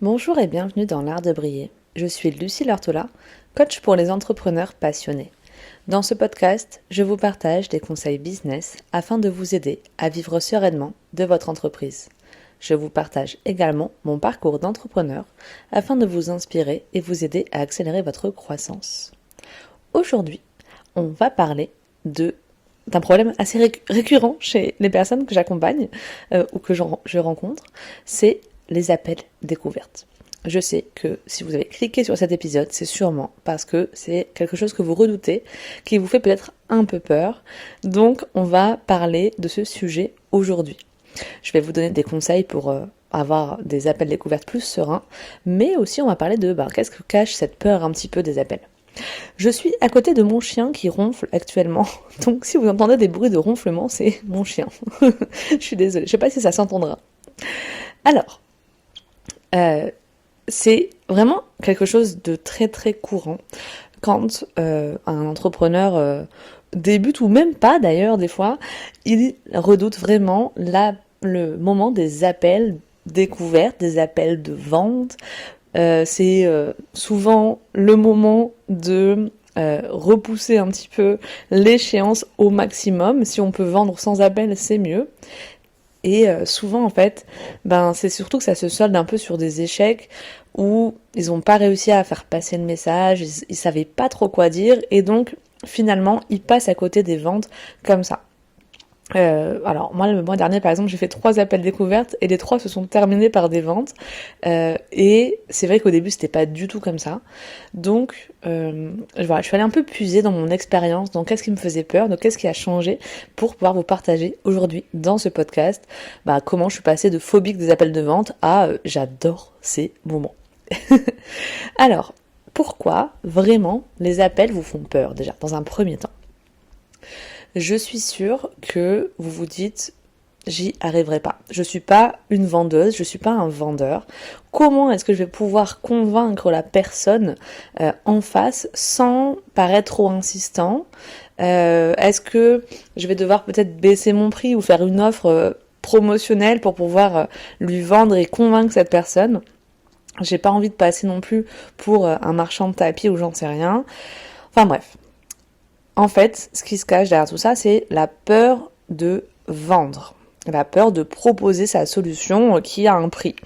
Bonjour et bienvenue dans l'art de briller. Je suis Lucie Lartola, coach pour les entrepreneurs passionnés. Dans ce podcast, je vous partage des conseils business afin de vous aider à vivre sereinement de votre entreprise. Je vous partage également mon parcours d'entrepreneur afin de vous inspirer et vous aider à accélérer votre croissance. Aujourd'hui, on va parler d'un problème assez récurrent chez les personnes que j'accompagne ou que je rencontre, c'est les appels découvertes. Je sais que si vous avez cliqué sur cet épisode, c'est sûrement parce que c'est quelque chose que vous redoutez, qui vous fait peut-être un peu peur. Donc, on va parler de ce sujet aujourd'hui. Je vais vous donner des conseils pour avoir des appels découvertes plus sereins, mais aussi on va parler de qu'est-ce que cache cette peur un petit peu des appels. Je suis à côté de mon chien qui ronfle actuellement, donc si vous entendez des bruits de ronflement, c'est mon chien. Je suis désolée, je sais pas si ça s'entendra. Alors, c'est vraiment quelque chose de très très courant quand un entrepreneur débute, ou même pas d'ailleurs des fois, il redoute vraiment le moment des appels découvertes, des appels de vente. C'est souvent le moment de repousser un petit peu l'échéance au maximum. Si on peut vendre sans appel, c'est mieux. Et souvent en fait, c'est surtout que ça se solde un peu sur des échecs où ils n'ont pas réussi à faire passer le message, ils savaient pas trop quoi dire, et donc finalement ils passent à côté des ventes comme ça. Alors moi le mois dernier par exemple j'ai fait 3 appels découvertes et les 3 se sont terminés par des ventes et c'est vrai qu'au début c'était pas du tout comme ça, donc voilà, je suis allée un peu puiser dans mon expérience, dans qu'est-ce qui me faisait peur, donc qu'est-ce qui a changé pour pouvoir vous partager aujourd'hui dans ce podcast comment je suis passée de phobique des appels de vente à j'adore ces moments. Alors pourquoi vraiment les appels vous font peur déjà dans un premier temps? Je suis sûre que vous vous dites j'y arriverai pas. Je suis pas une vendeuse, je suis pas un vendeur. Comment est-ce que je vais pouvoir convaincre la personne en face sans paraître trop insistant? Est-ce que je vais devoir peut-être baisser mon prix ou faire une offre promotionnelle pour pouvoir lui vendre et convaincre cette personne? J'ai pas envie de passer non plus pour un marchand de tapis ou j'en sais rien. Enfin bref. En fait, ce qui se cache derrière tout ça, c'est la peur de vendre, la peur de proposer sa solution qui a un prix.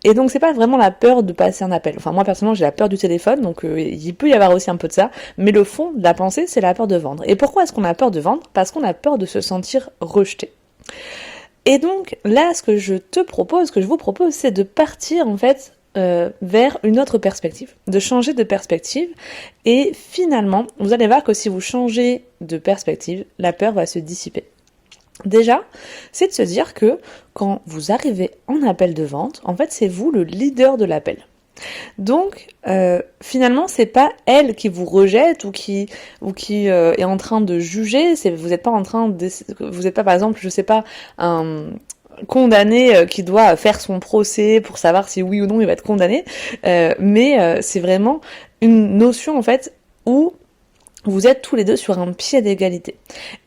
Et donc c'est pas vraiment la peur de passer un appel. Enfin moi personnellement j'ai la peur du téléphone, donc il peut y avoir aussi un peu de ça, mais le fond de la pensée c'est la peur de vendre. Et pourquoi est-ce qu'on a peur de vendre? Parce qu'on a peur de se sentir rejeté. Et donc là ce que je vous propose, c'est de partir en fait vers une autre perspective, de changer de perspective, et finalement vous allez voir que si vous changez de perspective, la peur va se dissiper. Déjà, c'est de se dire que quand vous arrivez en appel de vente, en fait c'est vous le leader de l'appel. Donc finalement c'est pas elle qui vous rejette ou qui est en train de juger, vous n'êtes pas par exemple, je sais pas, un condamné qui doit faire son procès pour savoir si oui ou non il va être condamné, mais c'est vraiment une notion en fait où vous êtes tous les deux sur un pied d'égalité.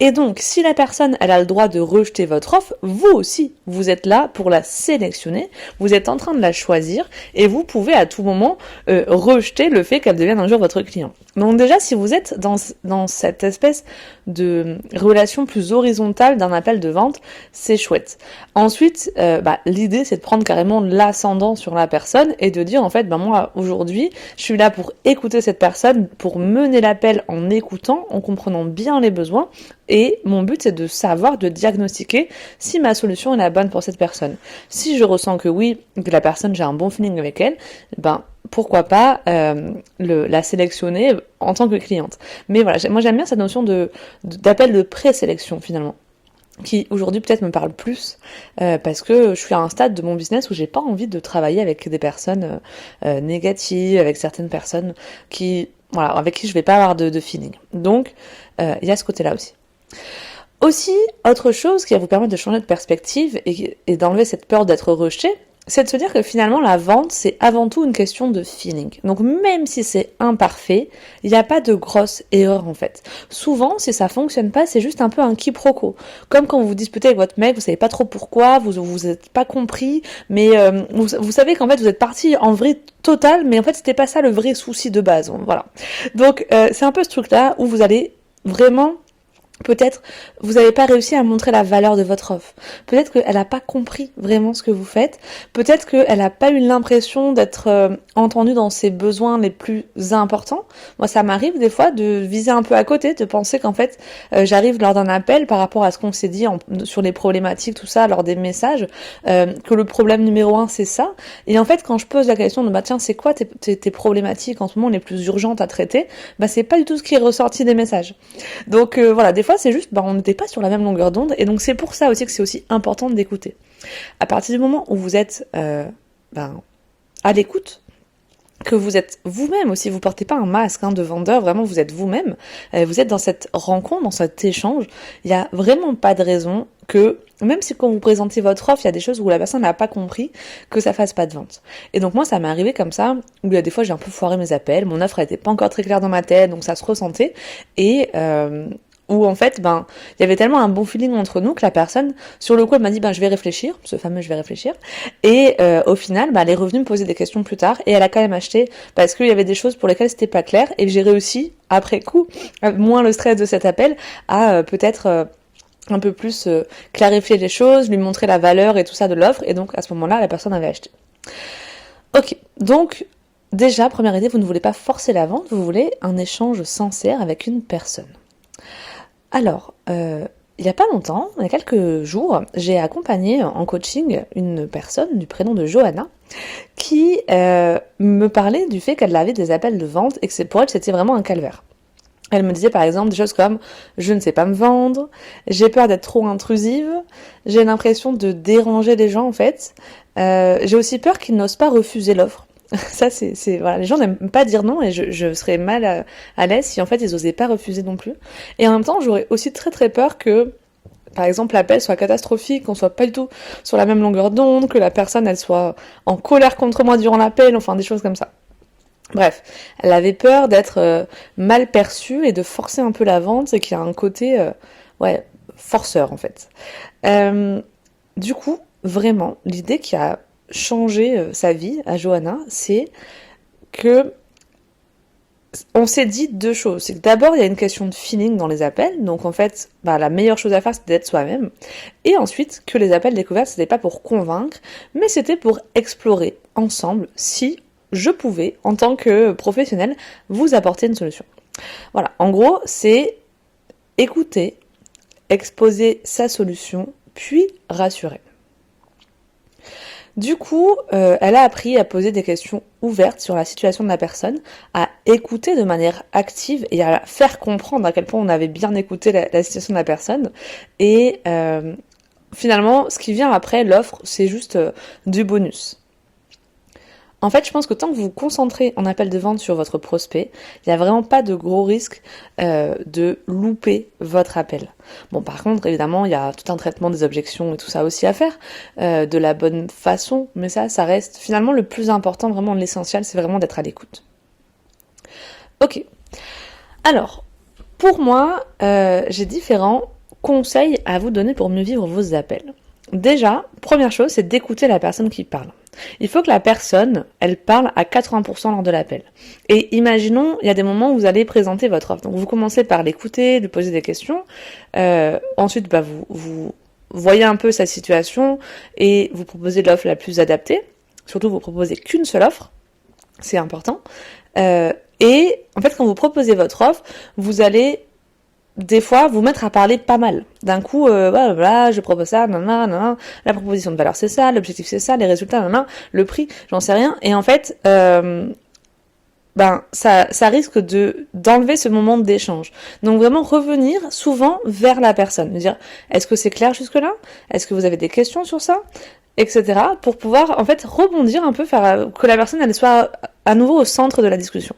Et donc, si la personne, elle a le droit de rejeter votre offre, vous aussi, vous êtes là pour la sélectionner, vous êtes en train de la choisir, et vous pouvez à tout moment rejeter le fait qu'elle devienne un jour votre client. Donc déjà, si vous êtes dans cette espèce de relation plus horizontale d'un appel de vente, c'est chouette. Ensuite, l'idée, c'est de prendre carrément l'ascendant sur la personne, et de dire, en fait, moi, aujourd'hui, je suis là pour écouter cette personne, pour mener l'appel en écoutant, en comprenant bien les besoins, et mon but c'est de savoir, de diagnostiquer si ma solution est la bonne pour cette personne. Si je ressens que oui, que la personne, j'ai un bon feeling avec elle, pourquoi pas la sélectionner en tant que cliente. Mais voilà, moi j'aime bien cette notion d'appel de présélection finalement, qui aujourd'hui peut-être me parle plus parce que je suis à un stade de mon business où j'ai pas envie de travailler avec des personnes négatives, avec certaines personnes avec qui je vais pas avoir de feeling. Donc, il y a ce côté-là aussi. Aussi, autre chose qui va vous permettre de changer de perspective et d'enlever cette peur d'être rejeté, c'est de se dire que finalement la vente c'est avant tout une question de feeling. Donc même si c'est imparfait, il n'y a pas de grosse erreur en fait. Souvent si ça fonctionne pas, c'est juste un peu un quiproquo. Comme quand vous disputez avec votre mec, vous savez pas trop pourquoi, vous êtes pas compris, mais vous savez qu'en fait vous êtes parti en vrai total, mais en fait c'était pas ça le vrai souci de base. Voilà. Donc c'est un peu ce truc là où vous allez vraiment peut-être vous n'avez pas réussi à montrer la valeur de votre offre. Peut-être qu'elle n'a pas compris vraiment ce que vous faites. Peut-être qu'elle n'a pas eu l'impression d'être entendue dans ses besoins les plus importants. Moi, ça m'arrive des fois de viser un peu à côté, de penser qu'en fait, j'arrive lors d'un appel par rapport à ce qu'on s'est dit sur les problématiques, tout ça, lors des messages, que le problème numéro 1, c'est ça. Et en fait, quand je pose la question de bah tiens, c'est quoi tes problématiques en ce moment les plus urgentes à traiter, bah c'est pas du tout ce qui est ressorti des messages. Donc voilà, des fois c'est juste, on n'était pas sur la même longueur d'onde, et donc c'est pour ça aussi que c'est aussi important d'écouter. À partir du moment où vous êtes à l'écoute, que vous êtes vous-même aussi, vous portez pas un masque de vendeur, vraiment vous êtes vous-même, vous êtes dans cette rencontre, dans cet échange, il y a vraiment pas de raison que, même si quand vous présentez votre offre, il y a des choses où la personne n'a pas compris, que ça fasse pas de vente. Et donc moi ça m'est arrivé comme ça, où il y a des fois j'ai un peu foiré mes appels, mon offre était pas encore très claire dans ma tête, donc ça se ressentait, et où en fait, il y avait tellement un bon feeling entre nous que la personne, sur le coup, elle m'a dit, je vais réfléchir, ce fameux je vais réfléchir, et au final, elle est revenue me poser des questions plus tard, et elle a quand même acheté, parce qu'il y avait des choses pour lesquelles c'était pas clair, et que j'ai réussi, après coup, moins le stress de cet appel, à peut-être un peu plus clarifier les choses, lui montrer la valeur et tout ça de l'offre, et donc à ce moment-là, la personne avait acheté. Ok, donc déjà, première idée, vous ne voulez pas forcer la vente, vous voulez un échange sincère avec une personne. Alors, il n'y a pas longtemps, il y a quelques jours, j'ai accompagné en coaching une personne du prénom de Johanna qui me parlait du fait qu'elle avait des appels de vente et que pour elle c'était vraiment un calvaire. Elle me disait par exemple des choses comme « je ne sais pas me vendre »,« j'ai peur d'être trop intrusive »,« j'ai l'impression de déranger les gens en fait »,« j'ai aussi peur qu'ils n'osent pas refuser l'offre ». Ça, c'est voilà, les gens n'aiment pas dire non et je serais mal à l'aise si en fait ils osaient pas refuser non plus. Et en même temps, j'aurais aussi très très peur que, par exemple, l'appel soit catastrophique, qu'on soit pas du tout sur la même longueur d'onde, que la personne elle soit en colère contre moi durant l'appel, enfin des choses comme ça. Bref, elle avait peur d'être mal perçue et de forcer un peu la vente et qu'il y a un côté forceur en fait. Du coup, vraiment, l'idée qui a changé sa vie à Johanna, c'est que on s'est dit deux choses. C'est que d'abord, il y a une question de feeling dans les appels. Donc en fait, la meilleure chose à faire, c'est d'être soi-même. Et ensuite, que les appels découvertes, c'était pas pour convaincre, mais c'était pour explorer ensemble si je pouvais, en tant que professionnel, vous apporter une solution. Voilà. En gros, c'est écouter, exposer sa solution, puis rassurer. Du coup, elle a appris à poser des questions ouvertes sur la situation de la personne, à écouter de manière active et à faire comprendre à quel point on avait bien écouté la situation de la personne. Et finalement, ce qui vient après l'offre, c'est juste du bonus. En fait, je pense que tant que vous vous concentrez en appel de vente sur votre prospect, il n'y a vraiment pas de gros risque de louper votre appel. Bon, par contre, évidemment, il y a tout un traitement des objections et tout ça aussi à faire, de la bonne façon, mais ça reste finalement le plus important, vraiment l'essentiel, c'est vraiment d'être à l'écoute. Ok. Alors, pour moi, j'ai différents conseils à vous donner pour mieux vivre vos appels. Déjà, première chose, c'est d'écouter la personne qui parle. Il faut que la personne, elle parle à 80% lors de l'appel. Et imaginons, il y a des moments où vous allez présenter votre offre. Donc vous commencez par l'écouter, lui poser des questions. Ensuite, vous voyez un peu sa situation et vous proposez l'offre la plus adaptée. Surtout, vous proposez qu'une seule offre. C'est important. Et en fait, quand vous proposez votre offre, vous allez des fois vous mettre à parler pas mal. D'un coup, je propose ça, la proposition de valeur c'est ça, l'objectif c'est ça, les résultats, le prix, j'en sais rien. Et en fait, ça risque d'enlever ce moment d'échange. Donc vraiment revenir souvent vers la personne, dire est-ce que c'est clair jusque-là ? Est-ce que vous avez des questions sur ça ? Etc. pour pouvoir en fait rebondir un peu, faire que la personne elle soit à nouveau au centre de la discussion.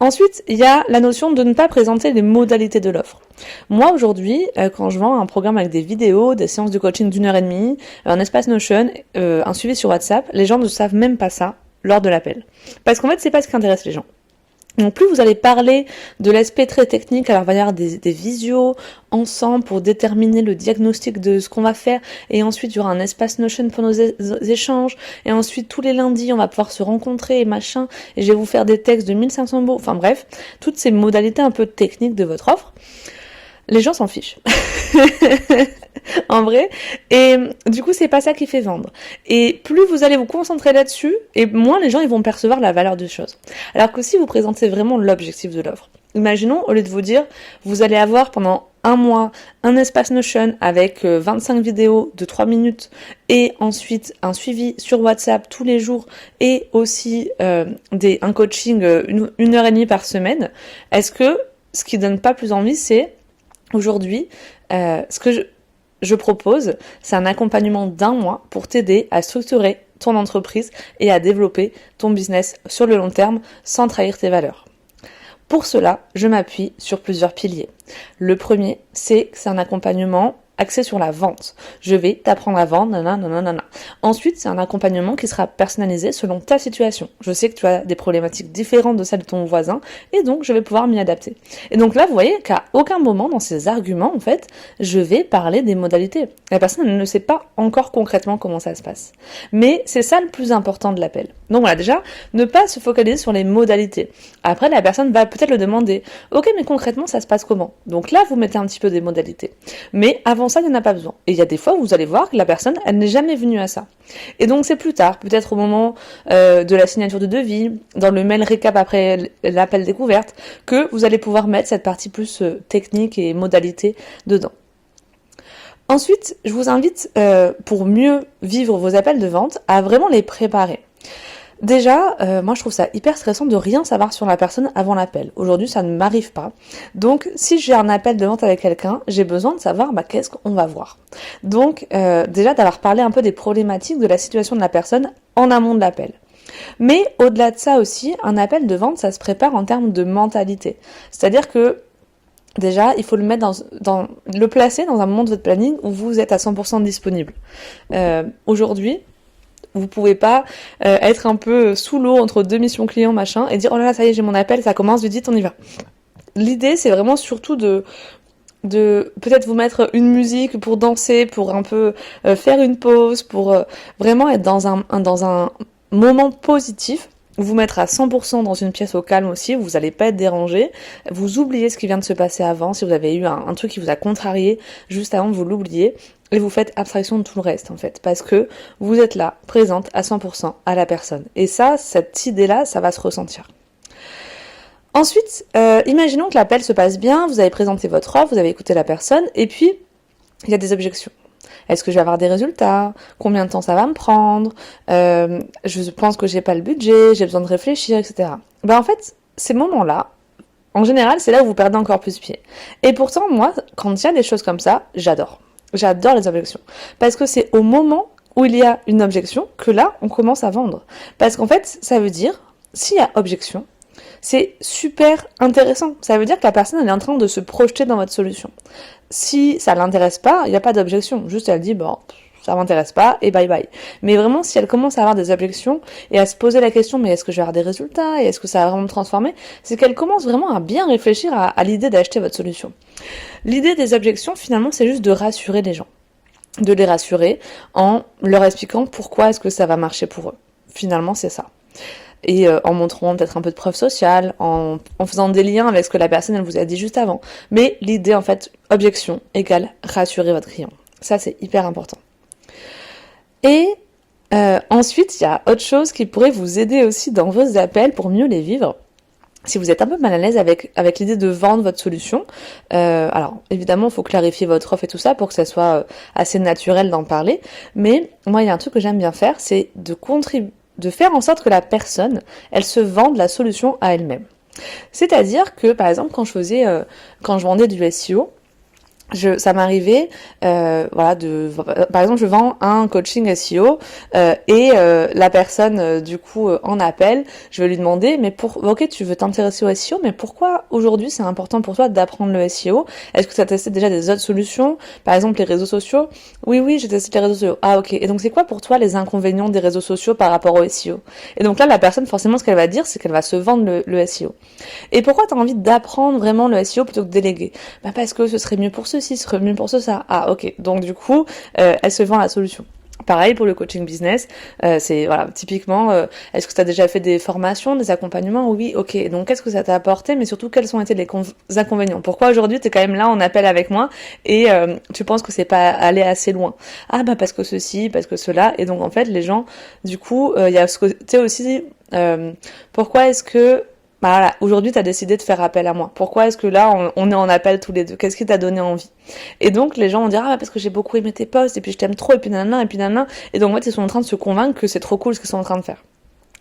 Ensuite, il y a la notion de ne pas présenter les modalités de l'offre. Moi, aujourd'hui, quand je vends un programme avec des vidéos, des séances de coaching d'1 heure et demie, un espace Notion, un suivi sur WhatsApp, les gens ne savent même pas ça lors de l'appel. Parce qu'en fait, c'est pas ce qui intéresse les gens. Donc plus vous allez parler de l'aspect très technique, alors il va y avoir des visios ensemble pour déterminer le diagnostic de ce qu'on va faire, et ensuite il y aura un espace Notion pour nos échanges, et ensuite tous les lundis on va pouvoir se rencontrer et machin, et je vais vous faire des textes de 1500 mots, enfin bref, toutes ces modalités un peu techniques de votre offre. Les gens s'en fichent. En vrai. Et du coup, c'est pas ça qui fait vendre. Et plus vous allez vous concentrer là-dessus, et moins les gens ils vont percevoir la valeur des choses. Alors que si vous présentez vraiment l'objectif de l'offre, imaginons, au lieu de vous dire, vous allez avoir pendant un mois un espace Notion avec 25 vidéos de 3 minutes et ensuite un suivi sur WhatsApp tous les jours et aussi un coaching 1 heure et demie par semaine. Est-ce que ce qui donne pas plus envie, c'est aujourd'hui, ce que je propose, c'est un accompagnement d'1 mois pour t'aider à structurer ton entreprise et à développer ton business sur le long terme sans trahir tes valeurs. Pour cela, je m'appuie sur plusieurs piliers. Le premier, c'est un accompagnement axé sur la vente. Je vais t'apprendre à vendre, nanana. Ensuite, c'est un accompagnement qui sera personnalisé selon ta situation. Je sais que tu as des problématiques différentes de celles de ton voisin, et donc je vais pouvoir m'y adapter. Et donc là, vous voyez qu'à aucun moment dans ces arguments, en fait, je vais parler des modalités. La personne ne sait pas encore concrètement comment ça se passe. Mais c'est ça le plus important de l'appel. Donc voilà, déjà, ne pas se focaliser sur les modalités. Après, la personne va peut-être le demander. Ok, mais concrètement, ça se passe comment? Donc là, vous mettez un petit peu des modalités. Mais avant ça, il n'y en a pas besoin. Et il y a des fois où vous allez voir que la personne, elle n'est jamais venue à ça. Et donc c'est plus tard, peut-être au moment de la signature de devis, dans le mail récap après l'appel découverte, que vous allez pouvoir mettre cette partie plus technique et modalité dedans. Ensuite, je vous invite, pour mieux vivre vos appels de vente, à vraiment les préparer. Déjà, moi je trouve ça hyper stressant de rien savoir sur la personne avant l'appel. Aujourd'hui, ça ne m'arrive pas. Donc, si j'ai un appel de vente avec quelqu'un, j'ai besoin de savoir qu'est-ce qu'on va voir. Donc, déjà d'avoir parlé un peu des problématiques de la situation de la personne en amont de l'appel. Mais au-delà de ça aussi, un appel de vente, ça se prépare en termes de mentalité. C'est-à-dire que déjà, il faut le mettre le placer dans un moment de votre planning où vous êtes à 100% disponible. Aujourd'hui, vous pouvez pas être un peu sous l'eau entre deux missions clients machin et dire oh là là ça y est j'ai mon appel, ça commence, vite on y va. L'idée c'est vraiment surtout de peut-être vous mettre une musique pour danser, pour un peu faire une pause, pour vraiment être dans un moment positif. Vous mettre à 100% dans une pièce au calme aussi, vous n'allez pas être dérangé, vous oubliez ce qui vient de se passer avant, si vous avez eu un truc qui vous a contrarié juste avant, vous l'oubliez, et vous faites abstraction de tout le reste en fait, parce que vous êtes là, présente à 100% à la personne. Et ça, cette idée-là, ça va se ressentir. Ensuite, imaginons que l'appel se passe bien, vous avez présenté votre offre, vous avez écouté la personne, et puis il y a des objections. Est-ce que je vais avoir des résultats? Combien de temps ça va me prendre? Je pense que j'ai pas le budget, j'ai besoin de réfléchir, etc. En fait, ces moments-là, en général, c'est là où vous perdez encore plus pied. Et pourtant, moi, quand il y a des choses comme ça, j'adore. J'adore les objections. Parce que c'est au moment où il y a une objection que là, on commence à vendre. Parce qu'en fait, ça veut dire, s'il y a objection, c'est super intéressant. Ça veut dire que la personne, elle est en train de se projeter dans votre solution. Si ça l'intéresse pas, il n'y a pas d'objection. Juste, elle dit, ça m'intéresse pas, et bye bye. Mais vraiment, si elle commence à avoir des objections, et à se poser la question, mais est-ce que je vais avoir des résultats, et est-ce que ça va vraiment me transformer, c'est qu'elle commence vraiment à bien réfléchir à l'idée d'acheter votre solution. L'idée des objections, finalement, c'est juste de rassurer les gens. De les rassurer en leur expliquant pourquoi est-ce que ça va marcher pour eux. Finalement, c'est ça. Et en montrant peut-être un peu de preuve sociale, en faisant des liens avec ce que la personne elle vous a dit juste avant. Mais l'idée en fait, objection égale rassurer votre client. Ça c'est hyper important. Et ensuite, il y a autre chose qui pourrait vous aider aussi dans vos appels pour mieux les vivre. Si vous êtes un peu mal à l'aise avec l'idée de vendre votre solution, alors évidemment il faut clarifier votre offre et tout ça pour que ça soit assez naturel d'en parler. Mais moi il y a un truc que j'aime bien faire, c'est de faire en sorte que la personne, elle se vende la solution à elle-même. C'est-à-dire que, par exemple, quand je vendais du SEO, ça m'arrivait, voilà, par exemple, je vends un coaching SEO et la personne, du coup, en appel, je vais lui demander, ok, tu veux t'intéresser au SEO, mais pourquoi aujourd'hui c'est important pour toi d'apprendre le SEO? Est-ce que tu as testé déjà des autres solutions, par exemple les réseaux sociaux? Oui, j'ai testé les réseaux sociaux. Ah, ok. Et donc c'est quoi pour toi les inconvénients des réseaux sociaux par rapport au SEO? Et donc là, la personne, forcément, ce qu'elle va dire, c'est qu'elle va se vendre le SEO. Et pourquoi tu as envie d'apprendre vraiment le SEO plutôt que de déléguer? Bah parce que ce serait mieux pour ceci, ce serait mieux pour ça. Ah ok, donc du coup, elle se vend la solution. Pareil pour le coaching business, c'est voilà, typiquement, est-ce que tu as déjà fait des formations, des accompagnements? Oui, ok. Donc qu'est-ce que ça t'a apporté, mais surtout quels ont été les inconvénients? Pourquoi aujourd'hui tu es quand même là en appel avec moi et tu penses que c'est pas allé assez loin? Ah bah parce que ceci, parce que cela, et donc en fait les gens, du coup, il y a ce côté aussi, pourquoi est-ce que bah voilà, aujourd'hui tu as décidé de faire appel à moi. Pourquoi est-ce que là on est en appel tous les deux? Qu'est-ce qui t'a donné envie? Et donc les gens vont dire ah parce que j'ai beaucoup aimé tes posts et puis je t'aime trop et puis nanana et puis nanana, et donc en fait ils sont en train de se convaincre que c'est trop cool ce qu'ils sont en train de faire.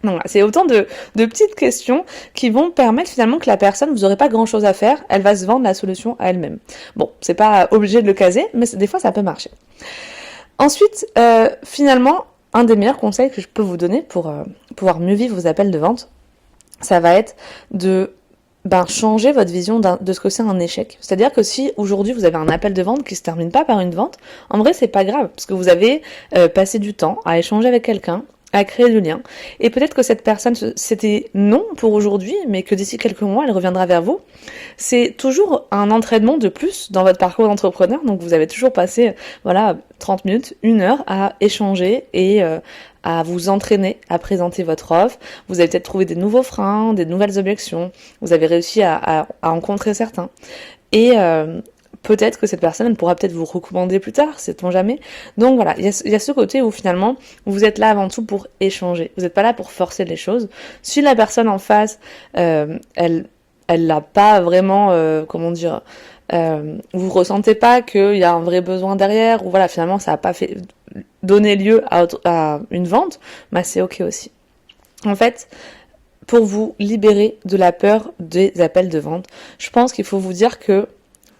Donc voilà, c'est autant de petites questions qui vont permettre finalement que la personne, vous n'aurez pas grand chose à faire, elle va se vendre la solution à elle-même. Bon, c'est pas obligé de le caser, mais des fois ça peut marcher. Ensuite, finalement, un des meilleurs conseils que je peux vous donner pour pouvoir mieux vivre vos appels de vente, ça va être de changer votre vision de ce que c'est un échec. C'est-à-dire que si aujourd'hui vous avez un appel de vente qui se termine pas par une vente, en vrai c'est pas grave, parce que vous avez passé du temps à échanger avec quelqu'un, à créer du lien, et peut-être que cette personne c'était non pour aujourd'hui, mais que d'ici quelques mois elle reviendra vers vous. C'est toujours un entraînement de plus dans votre parcours d'entrepreneur, donc vous avez toujours passé 30 minutes, 1 heure à échanger et à vous entraîner à présenter votre offre. Vous avez peut-être trouvé des nouveaux freins, des nouvelles objections, vous avez réussi à en contrer certains. Et peut-être que cette personne pourra peut-être vous recommander plus tard, sait-on jamais. Donc voilà, il y a ce côté où finalement, vous êtes là avant tout pour échanger. Vous n'êtes pas là pour forcer les choses. Si la personne en face, elle l'a pas vraiment, vous ressentez pas qu'il y a un vrai besoin derrière, ou voilà, finalement ça a pas fait donner lieu à une vente, bah c'est ok aussi. En fait, pour vous libérer de la peur des appels de vente, je pense qu'il faut vous dire que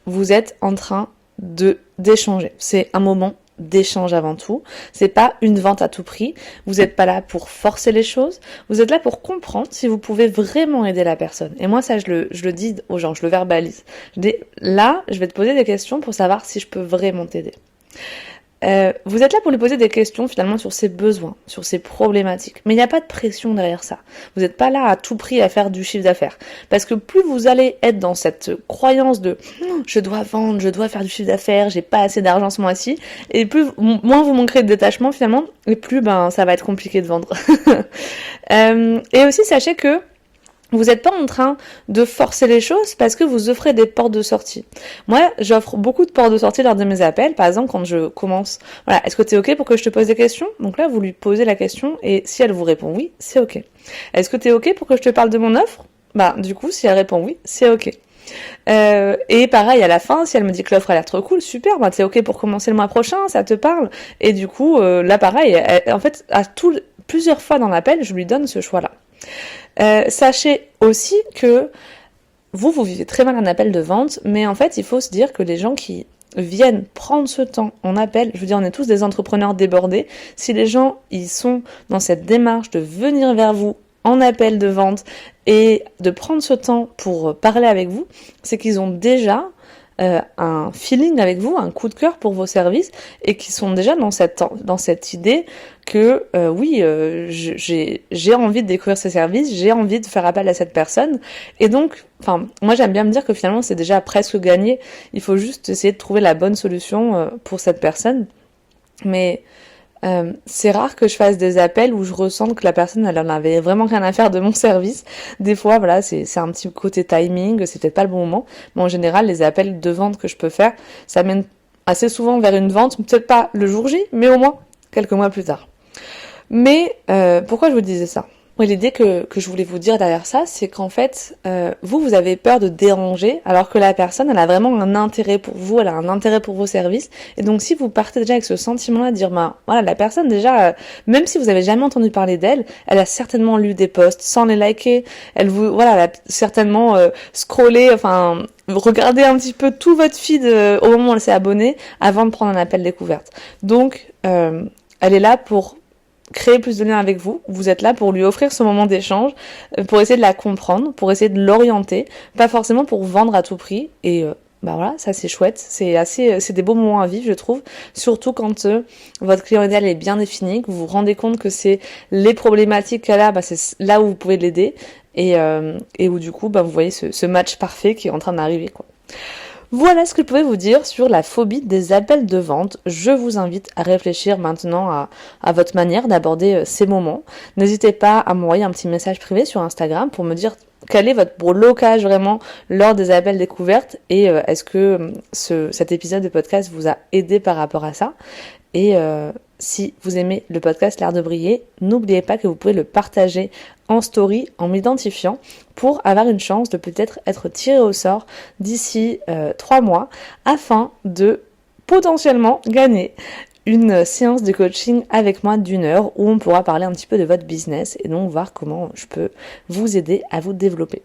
vous êtes en train d'échanger. C'est un moment d'échange avant tout. C'est pas une vente à tout prix. Vous n'êtes pas là pour forcer les choses. Vous êtes là pour comprendre si vous pouvez vraiment aider la personne. Et moi, ça, je le dis aux gens, je le verbalise. Je dis, là, je vais te poser des questions pour savoir si je peux vraiment t'aider. Vous êtes là pour lui poser des questions finalement sur ses besoins, sur ses problématiques. Mais il n'y a pas de pression derrière ça. Vous n'êtes pas là à tout prix à faire du chiffre d'affaires. Parce que plus vous allez être dans cette croyance de je dois vendre, je dois faire du chiffre d'affaires, j'ai pas assez d'argent ce mois-ci, et plus moins vous manquerez de détachement finalement, et plus ça va être compliqué de vendre. Et aussi sachez que vous n'êtes pas en train de forcer les choses parce que vous offrez des portes de sortie. Moi, j'offre beaucoup de portes de sortie lors de mes appels. Par exemple, quand je commence, voilà, est-ce que t'es ok pour que je te pose des questions? Donc là, vous lui posez la question et si elle vous répond oui, c'est ok. Est-ce que t'es ok pour que je te parle de mon offre? Du coup, si elle répond oui, c'est ok. Et pareil, à la fin, si elle me dit que l'offre a l'air trop cool, super, t'es ok pour commencer le mois prochain, ça te parle? Et du coup, là, pareil, en fait, plusieurs fois dans l'appel, je lui donne ce choix-là. Sachez aussi que vous vivez très mal un appel de vente, mais en fait, il faut se dire que les gens qui viennent prendre ce temps en appel, je veux dire, on est tous des entrepreneurs débordés, si les gens, ils sont dans cette démarche de venir vers vous en appel de vente et de prendre ce temps pour parler avec vous, c'est qu'ils ont déjà un feeling avec vous, un coup de cœur pour vos services et qui sont déjà dans cette idée que oui, j'ai envie de découvrir ces services, j'ai envie de faire appel à cette personne et donc, moi j'aime bien me dire que finalement c'est déjà presque gagné, il faut juste essayer de trouver la bonne solution pour cette personne, mais c'est rare que je fasse des appels où je ressente que la personne elle en avait vraiment rien à faire de mon service. Des fois voilà, c'est un petit côté timing, c'est peut-être pas le bon moment, mais en général les appels de vente que je peux faire, ça mène assez souvent vers une vente, peut-être pas le jour J, mais au moins quelques mois plus tard. Mais pourquoi je vous disais ça? Oui, l'idée que je voulais vous dire derrière ça, c'est qu'en fait, vous avez peur de déranger, alors que la personne, elle a vraiment un intérêt pour vous, elle a un intérêt pour vos services. Et donc, si vous partez déjà avec ce sentiment-là de dire, bah, voilà, la personne déjà, même si vous avez jamais entendu parler d'elle, elle a certainement lu des posts sans les liker. Elle vous, voilà, elle a certainement scrollé, enfin, regardé un petit peu tout votre feed au moment où elle s'est abonnée, avant de prendre un appel découverte. Donc, elle est là pour créer plus de liens avec vous. Vous êtes là pour lui offrir ce moment d'échange, pour essayer de la comprendre, pour essayer de l'orienter, pas forcément pour vendre à tout prix. Et bah voilà, ça c'est chouette, c'est des beaux moments à vivre, je trouve. Surtout quand votre client idéal est bien défini, que vous vous rendez compte que c'est les problématiques qu'elle a, bah c'est là où vous pouvez l'aider et où du coup, bah vous voyez ce match parfait qui est en train d'arriver, quoi. Voilà ce que je pouvais vous dire sur la phobie des appels de vente. Je vous invite à réfléchir maintenant à votre manière d'aborder ces moments. N'hésitez pas à m'envoyer un petit message privé sur Instagram pour me dire quel est votre blocage vraiment lors des appels découvertes et est-ce que cet épisode de podcast vous a aidé par rapport à ça. Et si vous aimez le podcast L'Art de Briller, n'oubliez pas que vous pouvez le partager en story en m'identifiant pour avoir une chance de peut-être être tiré au sort d'ici 3 mois afin de potentiellement gagner une séance de coaching avec moi d'1 heure où on pourra parler un petit peu de votre business et donc voir comment je peux vous aider à vous développer.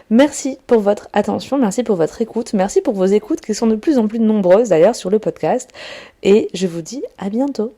Merci pour votre attention, merci pour votre écoute, merci pour vos écoutes qui sont de plus en plus nombreuses d'ailleurs sur le podcast et je vous dis à bientôt.